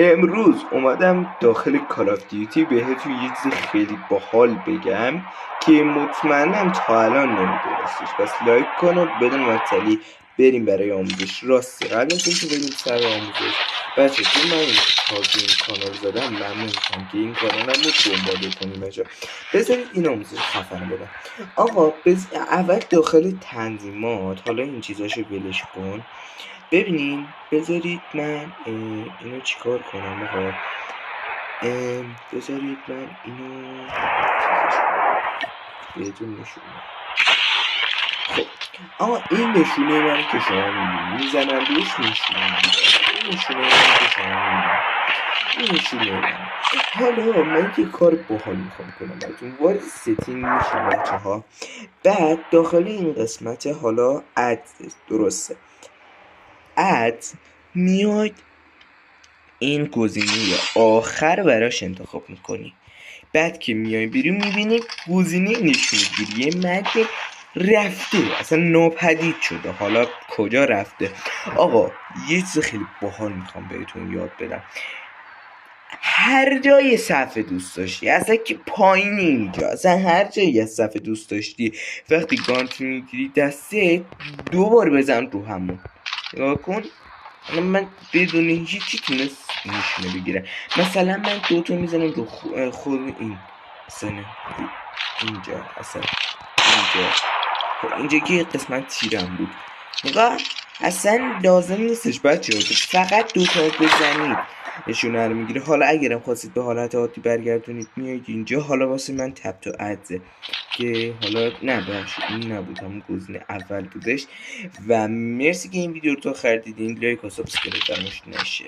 امروز اومدم داخل کال آف دیوتی بهتون یه چیز خیلی باحال بگم که مطمئنم تا الان نمیدونستش. پس لایک کن و بدون معطلی بریم برای آموزش. راسته قبل از اینکه بریم سر آموزش بچه چون من تازه این کانال زدم ممنون میشم که این کانال رو دنبال کنیم. بذارید این آموزش خفن بدم. آقا اول داخل تنظیمات، حالا این چیزاشو ولش کن، ببینین بذارید من اینو چیکار کنم. آقا بذارید من اینو بهتون نشون. خب آقا این نشونه من که شما میبینید، میزنم روش نشونه این نشونه من که شما میبینید، این نشونه من. حالا من یه کار باحال میخوام کنم براتون. وارد ستینگ میشیم بچه ها. بعد داخل این قسمت حالا اد، درسته، اد میاید این گزینه آخر براش انتخاب میکنی. بعد که میای بیرون میبینی گزینه نشون گیری یه متن رفته، اصلا ناپدید شده. حالا کجا رفته؟ آقا یه چیز خیلی باحال میخوام بهتون یاد بدم. هر جای صفحه دوست داشتی، اصلا که پایین اینجا، اصلا هر جایی از صفحه دوست داشتی، وقتی گانت میگیری دسته دوبار بزن رو همون. نگاه کن، من بدون هیچی تونست نشونه بگیره. مثلا من دوتا میزنم رو خود این مثلا اینجا، اصلا اینجا، اینجا که قسمت تیرم بود. نگاه، اصلا لازم نیستش بچه ها، فقط دوتا بزنید نشونه رو میگیره. حالا اگرم خواستید به حالت عادی برگردونید میایید اینجا. حالا واسه من تپ تو ادزه که حالا نه این نبود، همون گزینه اول بودش. و مرسی که این ویدیو رو تا آخر دیدین. لایک و سابسکرایب فراموش نشه.